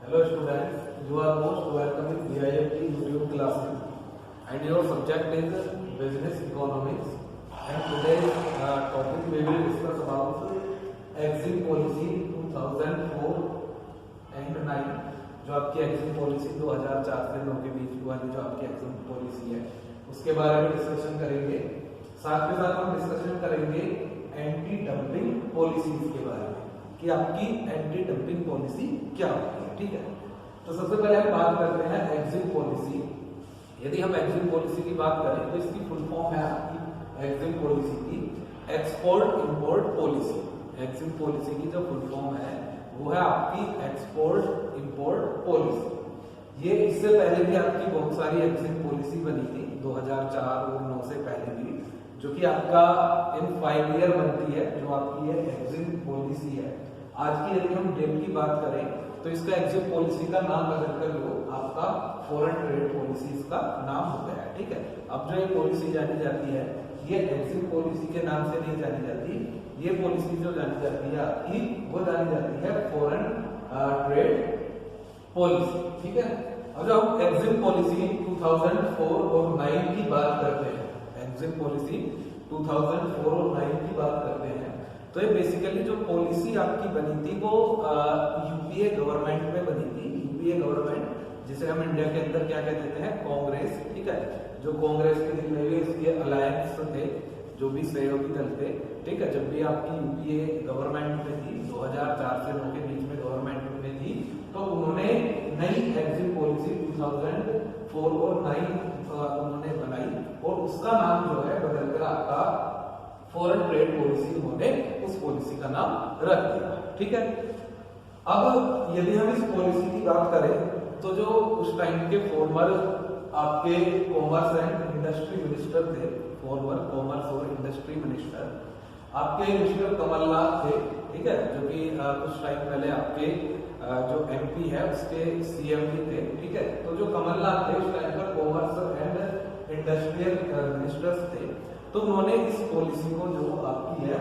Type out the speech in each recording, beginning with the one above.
Hello students, you are most welcome in BIMT YouTube classes and your subject is Business Economics and today's topic we will discuss about Exim Policy 2004 and 9 जो आपकी Exim policy 2004 से 9 के बीच वाली जो आपकी Exim policy है उसके बारे में डिस्कशन करेंगे। साथ के साथ हम डिस्कशन करेंगे एंटी डंपिंग पॉलिसीज के बारे में कि आपकी एंटी डंपिंग पॉलिसी क्या होती है। ठीक है, तो सबसे पहले हम बात करते हैं एक्सिम पॉलिसी। यदि हम एक्सिम पॉलिसी की बात करें तो इसकी फुल फॉर्म है आपकी एक्सिम पॉलिसी की export import policy. Exim policy की जो फुल फॉर्म है वो है आपकी एक्सपोर्ट इंपोर्ट पॉलिसी। ये इससे पहले भी आपकी बहुत सारी एक्सिम पॉलिसी बनी थी 2004 और 9 से पहले भी, जो कि आपका इन 5 ईयर बनती है जो आपकी ये एक्सिम पॉलिसी है। आज की यदि हम डेट की बात करें तो इसका एक्सिम पॉलिसी का नाम बदल कर लो आपका फॉरेन ट्रेड पॉलिसी इसका नाम हो गया है। ठीक है, अब जो ये पॉलिसी जानी जाती है ये एक्सिम पॉलिसी के नाम से नहीं जानी जाती, ये पॉलिसी जो जानी जाती है आपकी वो जानी जाती है फॉरेन ट्रेड पॉलिसी। ठीक है, अब जब हम एक्सिम पॉलिसी 2004 और 9 की बात करते हैं, एक्सिम पॉलिसी 2004 और 9 की बात करते हैं तो ये बेसिकली जो पॉलिसी आपकी बनी थी वो यूपीए गवर्नमेंट में बनी थी। यूपीए गवर्नमेंट जिसे हम इंडिया के अंदर क्या कह देते हैं कांग्रेस। ठीक है, जो कांग्रेस के जितने भी इसके अलायंस थे, जो भी सहयोगी दल थे, ठीक है, जब भी आपकी यूपीए गवर्नमेंट में थी 2004 से 9 के बीच में गवर्नमेंट में थी तो उन्होंने नई एक्सिम पॉलिसी 2004 और 9 उन्होंने बनाई और उसका नाम जो है बदलकर आपका फॉरेन ट्रेड पॉलिसी उन्होंने उस पॉलिसी का नाम रख दिया। ठीक है, अब यदि हम इस पॉलिसी की बात करें तो जो उस टाइम के फॉर्मर आपके कॉमर्स एंड इंडस्ट्री मिनिस्टर थे, फॉर्मर कॉमर्स और इंडस्ट्री मिनिस्टर आपके मिस्टर कमलनाथ थे। ठीक है, जो कि कुछ टाइम पहले आपके जो एमपी है उसके सीएम भी थे। ठीक है, तो जो कमलनाथ थे उस टाइम पर कॉमर्स एंड इंडस्ट्रियल मिनिस्टर्स थे, तो उन्होंने इस पॉलिसी को जो आपकी है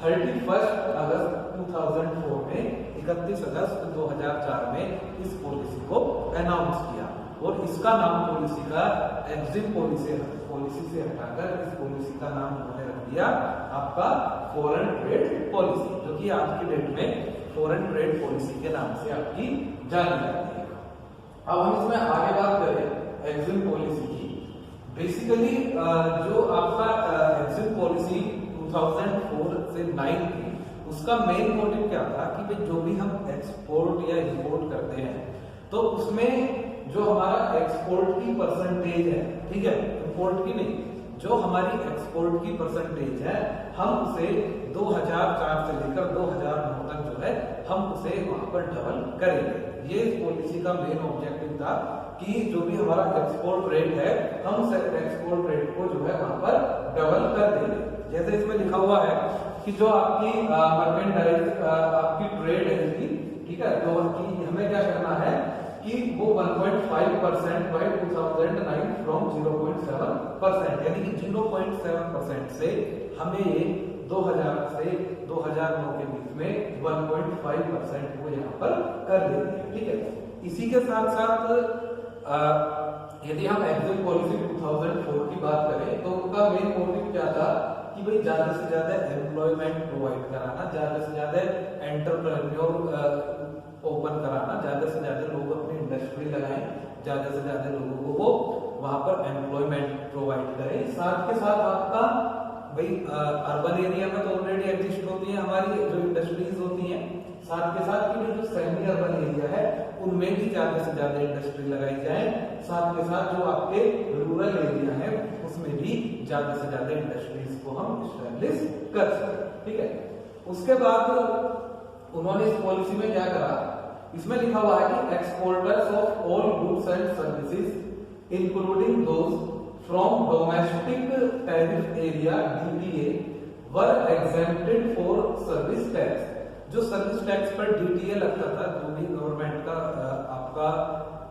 31 अगस्त 2004 में 31 अगस्त 2004 में इस पॉलिसी को अनाउंस किया और इसका नाम पॉलिसी का एक्सिम पॉलिसी से हटाकर इस पॉलिसी का नाम उन्होंने रख दिया आपका फॉरेन ट्रेड पॉलिसी, जो कि आज की डेट में फॉरेन ट्रेड पॉलिसी के नाम से आपकी जानी जाती है। अब हम इसमें आगे बात करें एक्सिम पॉलिसी की। बेसिकली जो आपका एक्सिम पॉलिसी 2004 से 9 थी उसका मेन मोटिव क्या था कि भाई जो भी हम एक्सपोर्ट या इंपोर्ट करते हैं तो उसमें जो हमारा एक्सपोर्ट की परसेंटेज है, ठीक है, इंपोर्ट की नहीं, जो हमारी एक्सपोर्ट की परसेंटेज है हम उसे 2004 से लेकर 2009 तक जो है हम उसे वहां पर डबल करेंगे। ये इस पॉलिसी का मेन ऑब्जेक्टिव था कि जो भी हमारा एक्सपोर्ट रेट है हम उस एक्सपोर्ट रेट को जो है वहां पर डबल कर देंगे। जैसे इसमें लिखा हुआ है कि जो आपकी मर्केंटाइज आपकी ट्रेड है, ठीक है, तो हमें क्या करना है कि वो 1.5% बाय 2009 फ्रॉम 0.7%, यानी कि 0.7% से हमें ये 2000 से 2009 के बीच में 1.5% को यहाँ पर कर देते हैं। ठीक है, इसी के साथ साथ यदि हम एक्सिम पॉलिसी 2004 की बात करें तो उनका मेन मोटिव क्या था कि भाई ज्यादा से ज्यादा एम्प्लॉयमेंट प्रोवाइड कराना, ज्यादा से ज्यादा एंटरप्रेन्योर ओपन कराना, ज्यादा से ज्यादा लोग अपनी इंडस्ट्री लगाएं, ज्यादा से ज्यादा लोगों को वो वहां पर एम्प्लॉयमेंट प्रोवाइड करें। साथ के साथ आपका भाई अर्बन एरिया में तो ऑलरेडी एग्जिस्ट होती है हमारी जो इंडस्ट्रीज होती हैं, साथ के साथ की जो सेमी अर्बन एरिया है उनमें भी ज्यादा से ज्यादा इंडस्ट्री लगाई जाए, साथ के साथ जो आपके रूरल एरिया है उसमें भी ज्यादा से ज्यादा इंडस्ट्रीज को हम एस्टैब्लिश कर सकें। ठीक है, उसके बाद उन्होंने इस पॉलिसी में क्या करा, इसमें लिखा हुआ है कि exporters of all goods and services including those from domestic tariff area DTA were exempted for service tax. जो सर्विस टैक्स पर डीटीए लगता था, जो भी गवर्नमेंट का आपका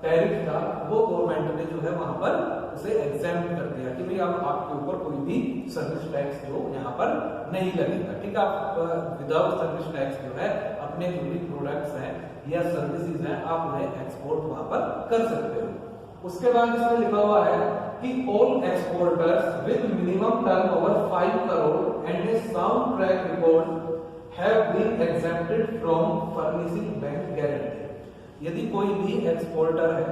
टैरिफ था, वो गवर्नमेंट ने जो है वहां पर उसे एग्जेम्प्ट कर दिया कि भाई अब आपके ऊपर कोई भी सर्विस टैक्स जो यहाँ पर नहीं लगेगा। ठीक है, आप विदाउट सर्विस टैक्स जो है अपने जो भी प्रोडक्ट्स हैं या सर्विसेज हैं आप उन्हें एक्सपोर्ट वहां पर कर सकते हो। उसके बाद इसमें लिखा हुआ है कि all exporters with minimum turnover 5 crore and a sound track record have been exempted from furnishing bank guarantee. यदि कोई भी एक्सपोर्टर है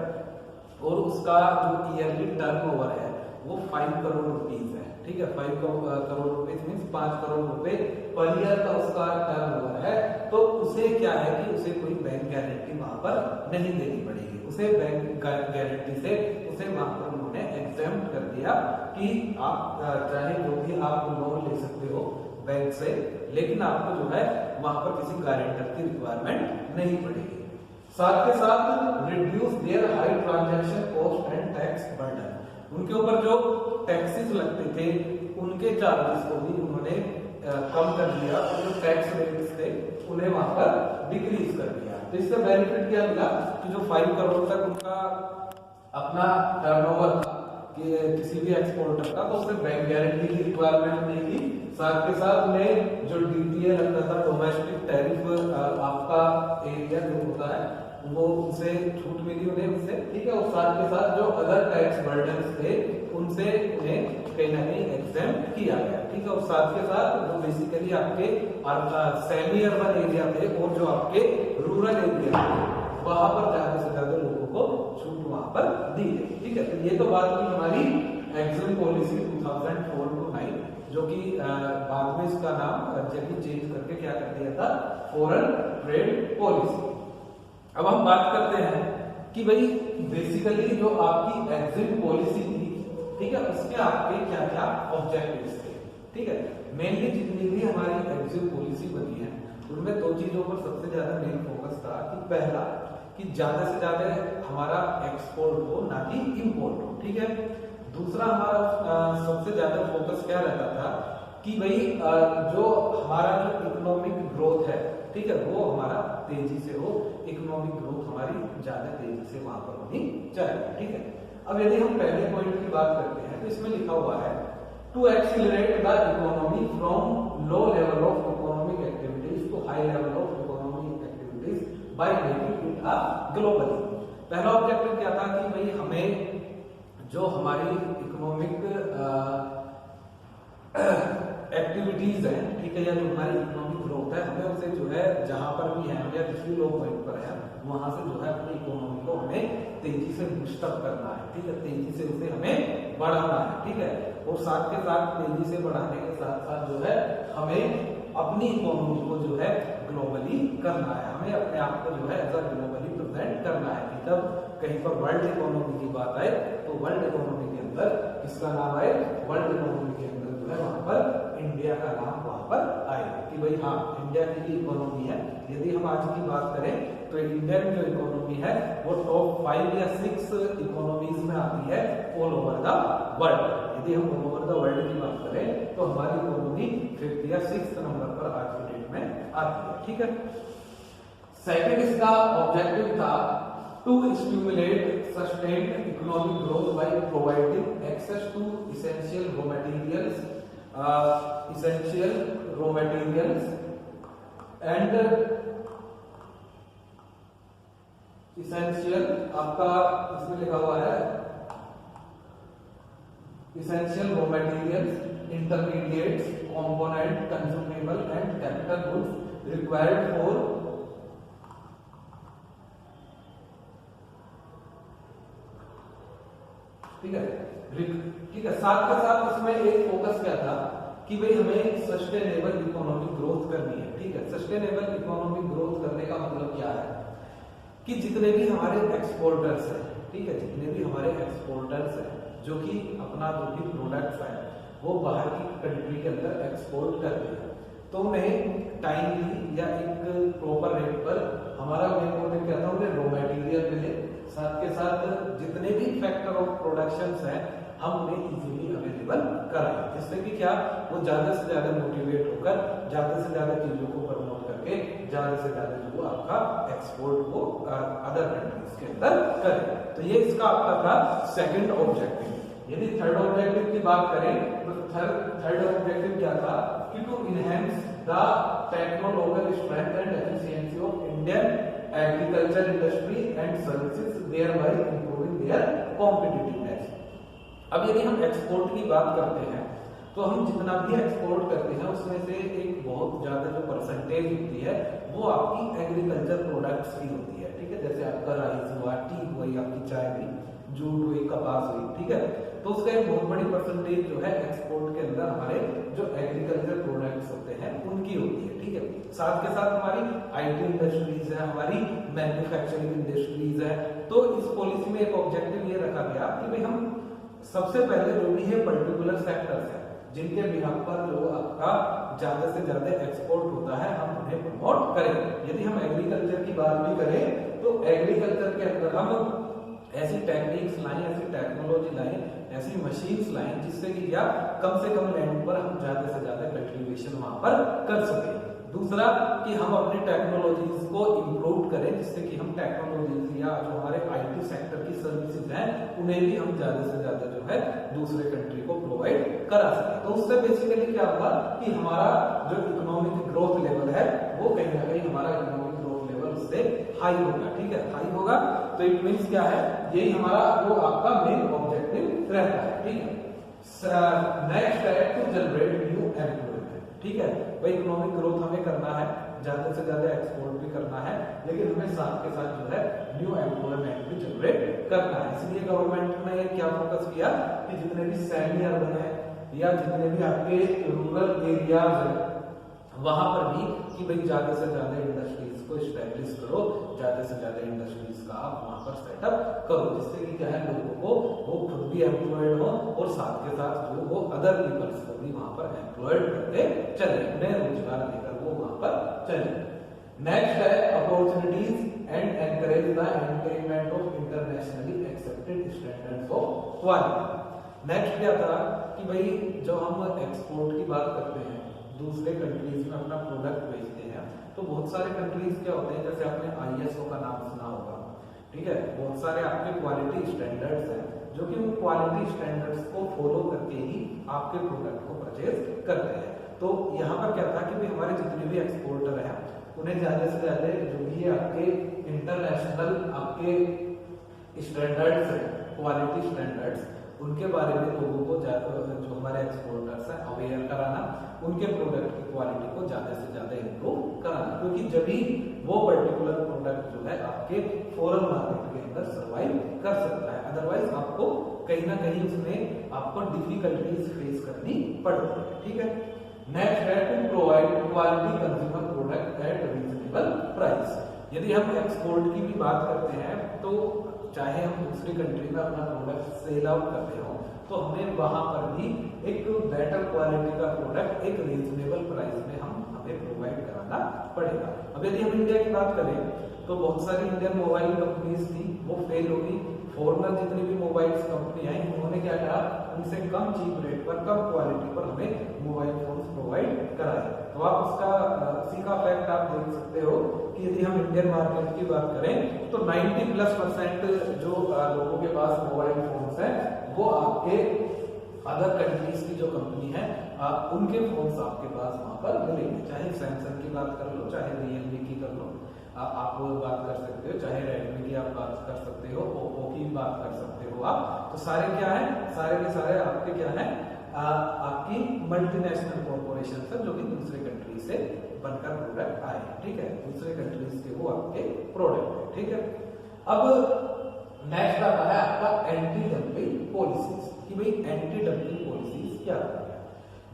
और उसका जो ईयरली टर्नओवर है वो 5 करोड़ रुपीस है, ठीक है, 5 करोड़ रुपीस मीन्स 5 करोड़ रुपए पर ईयर का उसका टर्नओवर है, तो उसे क्या है कि उसे कोई बैंक गारंटी वहां पर नहीं देनी पड़ेगी। उसे बैंक गारंटी से उसे वहां पर उन्होंने एग्जेम्प्ट कर दिया कि आप चाहे जो भी आप लोन ले सकते हो बैंक से, लेकिन आपको जो है वहां पर किसी गारंटर की रिक्वायरमेंट नहीं पड़ेगी। साथ के साथ reduce their high transaction cost and tax burden, उनके ऊपर जो टैक्सेस लगते थे उनके चार्जेस को भी उन्होंने कम कर दिया और जो टैक्स रेट्स थे उन्हें वहां पर डिक्रीज कर दिया। तो इससे बेनिफिट क्या मिला कि जो 5 करोड़ तक उनका अपना टर्नओवर था कि किसी भी एक्सपोर्टर का, तो उसे बैंक गारंटी की रिक्वायरमेंट नहीं थी। साथ के साथ में जो डीटीए लगता था, डोमेस्टिक टैरिफ आपका एरिया जो होता है वो उसे छूट मिली उन्हें उससे, ठीक है, और साथ के साथ जो अदर टैक्स बर्डन्स थे उनसे उन्हें कहीं ना कहीं एग्जेम्प्ट किया गया, ठीक है, और साथ के साथ जो बेसिकली आपके सेमी अर्बन एरिया थे और जो आपके रूरल एरिया थे वहां पर ज्यादा से ज्यादा लोगों को छूट वहां पर दी गई, ठीक है। तो ये तो बात की हमारी एग्जिम पॉलिसी 2004-9, जो कि बाद में इसका नाम जल्दी चेंज करके क्या कर दिया था, फॉरेन ट्रेड पॉलिसी। अब हम बात करते हैं कि भाई बेसिकली जो आपकी एग्जिम पॉलिसी थी, ठीक है, उसके आपके क्या क्या ऑब्जेक्टिव्स थे, ठीक है। मेनली जितनी भी हमारी एग्जिम पॉलिसी बनी है उनमें दो चीजों पर सबसे ज्यादा मेन फोकस था कि पहला कि ज्यादा से ज्यादा हमारा एक्सपोर्ट हो ना कि इंपोर्ट हो, ठीक है। दूसरा हमारा सबसे ज्यादा फोकस क्या रहता था कि भाई जो हमारा जो इकोनॉमिक ग्रोथ है, ठीक है, वो हमारा तेजी से हो, इकोनॉमिक ग्रोथ हमारी ज्यादा तेजी से वहां पर होनी चाहिए, ठीक है। अब यदि हम पहले पॉइंट की बात करते हैं तो इसमें लिखा हुआ है to accelerate the economy from low level of economic activities to high level of economic activities by making it a globally. पहला ऑब्जेक्टिव क्या था कि भाई हमें जो हमारी इकोनॉमिक एक्टिविटीज है, ठीक है, या जो हमारी इकोनॉमिक ग्रोथ है, हमें उसे जो है जहां पर भी है या जिस भी लोग पॉइंट पर है वहां से जो है अपनी इकोनॉमी को हमें तेजी से बूस्टअप करना है, ठीक है, तेजी से उसे हमें बढ़ाना है, ठीक है, और साथ के साथ तेजी से बढ़ाने के साथ साथ जो है हमें अपनी इकोनॉमी को जो है ग्लोबली करना है, हमें अपने आप को जो है एज अ ग्लोबली प्रेजेंट करना है कि जब कहीं पर वर्ल्ड इकोनॉमी की बात आए तो वर्ल्ड इकोनॉमी के अंदर किसका नाम आए, वर्ल्ड इकोनॉमी के अंदर जो है वहां पर इंडिया का नाम वहां पर आए कि भाई हाँ इंडिया की इकोनॉमी है। यदि हम आज की बात करें तो इंडिया की जो इकोनॉमी है वो टॉप 5 या 6 इकोनॉमीज में आती है ऑल ओवर द वर्ल्ड। यदि हम ऑल ओवर द वर्ल्ड की बात करें तो हमारी इकोनॉमी 5th या 6th नंबर पर आज की डेट में आती है, ठीक है। सेकंड इसका ऑब्जेक्टिव था to stimulate sustained economic growth by providing access to essential raw materials and essential आपका इसमें लिखा हुआ है essential raw materials, intermediates, component, consumable and capital goods required for ठीक है, साथ के साथ उसमें एक फोकस क्या था कि भाई हमें सस्टेनेबल इकोनॉमिक ग्रोथ करनी है, ठीक है। सस्टेनेबल इकोनॉमिक ग्रोथ करने का मतलब क्या है कि जितने भी हमारे एक्सपोर्टर्स हैं, ठीक है, जितने भी हमारे एक्सपोर्टर्स हैं जो कि अपना जो भी प्रोडक्ट्स हैं वो बाहर की कंट्री के अंदर एक्सपोर्ट करते हैं, तो उन्हें टाइमली या एक प्रॉपर रेट पर हमारा मेन मोटिव क्या था, उन्हें रॉ मटेरियल मिले, साथ के साथ जितने भी फैक्टर ऑफ प्रोडक्शंस हैं हम उन्हें इजीली अवेलेबल कराएं, जिससे कि क्या वो ज्यादा से ज्यादा मोटिवेट होकर ज्यादा से ज्यादा चीजों को प्रमोट करके ज्यादा से ज्यादा जो आपका एक्सपोर्ट को अदर कंट्रीज के अंदर करें। तो ये इसका आपका था सेकंड ऑब्जेक्टिव। यदि थर्ड ऑब्जेक्टिव की बात करें तो थर्ड ऑब्जेक्टिव क्या था कि to enhance the technological strength and efficiency of Indian agriculture industry and services, thereby improving their competitiveness. अब यदि हम एक्सपोर्ट की बात करते हैं तो हम जितना भी एक्सपोर्ट करते हैं उसमें से एक बहुत ज्यादा जो परसेंटेज होती है वो आपकी एग्रीकल्चर प्रोडक्ट्स की होती है, ठीक है। जैसे आपका राइस हुआ, टी हुई, आपकी चाय हुई, जूट हुई, कपास हुई, ठीक है। तो उसका एक बहुत बड़ी परसेंटेज जो है एक्सपोर्ट के अंदर हमारे जो एग्रीकल्चर प्रोडक्ट्स होते हैं उनकी होती है, ठीक है। साथ के साथ हमारी आईटी इंडस्ट्रीज है, हमारी मैन्युफैक्चरिंग इंडस्ट्रीज है। तो इस पॉलिसी में एक ऑब्जेक्टिव ये रखा गया कि भाई हम सबसे पहले जो भी है पर्टिकुलर सेक्टर्स है जिनके बिहाफ पर जो आपका ज्यादा से ज्यादा एक्सपोर्ट होता है हम उन्हें प्रमोट करें। यदि हम एग्रीकल्चर की बात भी करें तो एग्रीकल्चर के अंदर हम ऐसी टेक्निक्स लाएं, ऐसी टेक्नोलॉजी लाएं, ऐसी मशीन्स लाएं जिससे कि क्या कम से कम लैंड पर हम ज्यादा से ज्यादा कल्टीवेशन वहां पर कर सकें। दूसरा कि हम अपनी टेक्नोलॉजीज को इम्प्रूव करें जिससे कि हम टेक्नोलॉजीज या जो हमारे आईटी सेक्टर की सर्विसेज हैं उन्हें भी हम ज्यादा से ज्यादा जो है दूसरे कंट्री को प्रोवाइड करा सकें। तो उससे बेसिकली क्या होगा कि हमारा जो इकोनॉमिक ग्रोथ लेवल है वो कहीं ना कहीं हमारा इकोनॉमिक ग्रोथ लेवल उससे हाई होगा, ठीक है। हाई होगा तो इट मीन्स क्या है, यही हमारा वो आपका मेन ऑब्जेक्टिव रहता है, ठीक है। नेक्स्ट है टू जनरेट न्यू एम्प्लॉयमेंट, ठीक है। भाई इकोनॉमिक ग्रोथ हमें करना है, ज्यादा से ज्यादा एक्सपोर्ट भी करना है, लेकिन हमें साथ के साथ जो है न्यू एम्प्लॉयमेंट भी जनरेट करना है। इसलिए गवर्नमेंट ने क्या फोकस किया कि जितने भी सेमी अर्बन है या जितने भी आपके रूरल एरियाज है वहां पर भी कि भाई ज्यादा से ज्यादा इंडस्ट्रीज को स्टैब्लिश करो, ज्यादा से ज्यादा इंडस्ट्रीज का आप वहां पर सेटअप करो जिससे कि क्या है लोगों को वो खुद भी एम्प्लॉयड हो और साथ के साथ जो वो अदर पीपल्स को भी वहां पर एम्प्लॉयड करते चले, उन्हें रोजगार देकर वो वहां पर चले। नेक्स्ट है opportunities and encourage the increment of internationally accepted standards of quality. Next क्या था कि भाई जब हम एक्सपोर्ट की बात करते हैं दूसरे कंट्रीज में अपना प्रोडक्ट बेचते हैं तो बहुत सारे कंट्रीज क्या होते हैं, जैसे आपने आईएसओ का नाम सुना होगा, ठीक है। बहुत सारे आपके क्वालिटी स्टैंडर्ड्स हैं जो कि उन क्वालिटी स्टैंडर्ड्स को फॉलो करके ही आपके प्रोडक्ट को परचेज करते हैं। तो यहाँ पर क्या था कि भाई हमारे जितने भी एक्सपोर्टर हैं उन्हें ज्यादा से ज्यादा जो भी आपके इंटरनेशनल आपके स्टैंडर्ड्स हैं, क्वालिटी स्टैंडर्ड्स, उनके बारे में लोगों को जो हमारे एक्सपोर्टर्स हैं अवेयर कराना, उनके प्रोडक्ट की क्वालिटी को ज्यादा से ज्यादा इंप्रूव कराना, क्योंकि जब भी वो पर्टिकुलर प्रोडक्ट जो है आपके फॉरेन मार्केट के अंदर सर्वाइव कर सकता है, अदरवाइज आपको कहीं ना कहीं उसमें आपको डिफिकल्टीज फेस करनी पड़ती है, ठीक है। नेक्स्ट है to provide quality consumer product at reasonable price. यदि हम एक्सपोर्ट की भी बात करते हैं तो चाहे हम दूसरी कंट्री में अपना प्रोडक्ट सेल आउट करते हो तो हमें वहां पर भी एक बेटर क्वालिटी का प्रोडक्ट एक रीजनेबल प्राइस में हमें प्रोवाइड कराना पड़ेगा। अब यदि हम इंडिया की बात करें तो बहुत सारी इंडियन मोबाइल कंपनीज थी वो फेल हो गई। फॉरनर जितनी भी मोबाइल कंपनी आई उन्होंने क्या कहा, उनसे कम चीप रेट पर कम क्वालिटी पर हमें मोबाइल फोन प्रोवाइड कराए। तो आप उसका उसी का फैक्ट आप देख सकते हो कि यदि हम इंडियन मार्केट की बात करें तो 90+% जो लोगों के पास मोबाइल फोन्स हैं वो आपके अदर कंट्रीज की जो कंपनी है उनके फोन्स आपके पास वहां पर मिलेंगे। चाहे सैमसंग की बात कर लो, चाहे रियलमी की कर लो, आप वो बात कर सकते हो, चाहे रेडमी की आप बात कर सकते हो, ओप्पो की बात कर सकते हो आप। तो सारे क्या है, सारे के सारे आपके क्या है, आपकी मल्टीनेशनल कॉर्पोरेशन है जो कि दूसरे कंट्री से बनकर प्रोडक्ट आए, ठीक है, दूसरे कंट्रीज के वो आपके प्रोडक्ट है, ठीक है। अब नेक्स्ट आता है आपका एंटी डंपिंग पॉलिसीज कि भाई एंटी डंपिंग पॉलिसीज क्या होती है।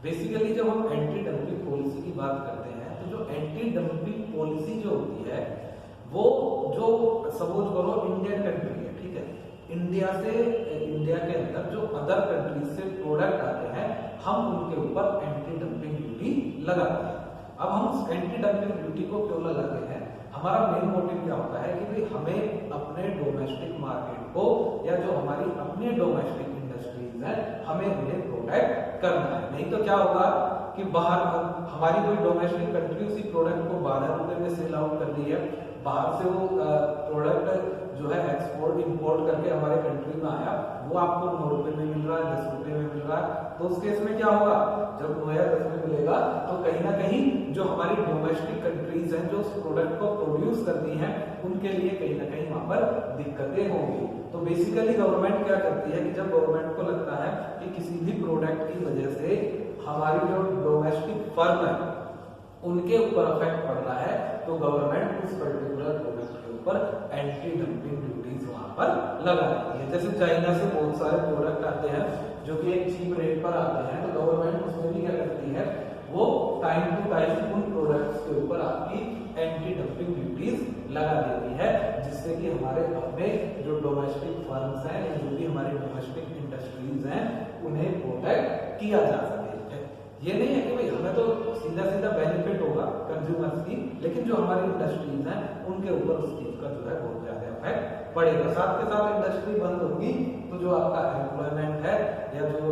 बेसिकली जब हम एंटी डंपिंग पॉलिसी की बात करते हैं तो जो एंटी डंपिंग पॉलिसी जो होती है वो जो सपोज करो इंडियन कंट्री है, ठीक है, इंडिया के अंदर जो अदर कंट्रीज से प्रोडक्ट आते हैं हम उनके ऊपर एंटी डंपिंग ड्यूटी लगाते हैं। अब हम एंटी डंपिंग ड्यूटी को क्यों लगाते हैं, हमारा मेन मोटिव क्या होता है कि भाई हमें अपने डोमेस्टिक मार्केट को या जो हमारी अपनी डोमेस्टिक इंडस्ट्रीज है हमें उन्हें प्रोटेक्ट करना है। नहीं तो क्या होगा कि बाहर हमारी कोई डोमेस्टिक कंट्री उसी प्रोडक्ट को 12 रुपए में सेल आउट कर रही है, बाहर से वो प्रोडक्ट जो है एक्सपोर्ट एक्सपोर्ट इंपोर्ट करके हमारे कंट्री में आया, वो आपको 9 रुपए में मिल रहा है, 10 रुपए में मिल रहा है, तो उस केस में क्या होगा, जब 9 या 10 में मिलेगा तो कहीं ना कहीं जो हमारी डोमेस्टिक कंट्रीज हैं जो उस प्रोडक्ट को प्रोड्यूस करती हैं, उनके लिए कहीं ना कहीं वहां पर दिक्कतें होंगी। तो बेसिकली गवर्नमेंट क्या करती है कि जब गवर्नमेंट को लगता है कि किसी भी प्रोडक्ट की वजह से हमारी जो डोमेस्टिक फर्म है उनके ऊपर इफेक्ट पड़ रहा है, तो गवर्नमेंट उस पर्टिकुलर प्रोडक्ट के ऊपर एंटी डंपिंग ड्यूटीज वहां पर लगा देती है। जैसे चाइना से बहुत सारे प्रोडक्ट आते हैं जो कि एक चीप रेट पर आते हैं, तो गवर्नमेंट उसमें भी क्या करती है, वो टाइम टू टाइम उन प्रोडक्ट्स के ऊपर आपकी एंटी डंपिंग ड्यूटीज लगा देती है, जिससे कि हमारे अपने जो डोमेस्टिक फर्म्स हैं या जो भी हमारी डोमेस्टिक इंडस्ट्रीज हैं उन्हें प्रोटेक्ट किया जा सके। ये नहीं है कि भाई हमें तो सीधा सीधा बेनिफिट होगा कंज्यूमर्स की, लेकिन जो हमारी इंडस्ट्रीज हैं उनके ऊपर उस चीज का जो है बहुत ज्यादा इफेक्ट पड़ेगा। साथ के साथ इंडस्ट्री बंद होगी तो जो आपका एम्प्लॉयमेंट है या जो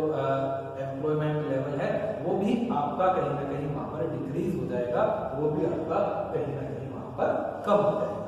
एम्प्लॉयमेंट लेवल है वो भी आपका कहीं ना कहीं वहां पर डिक्रीज हो जाएगा, वो भी आपका कहीं ना कहीं वहां पर कम हो जाएगा।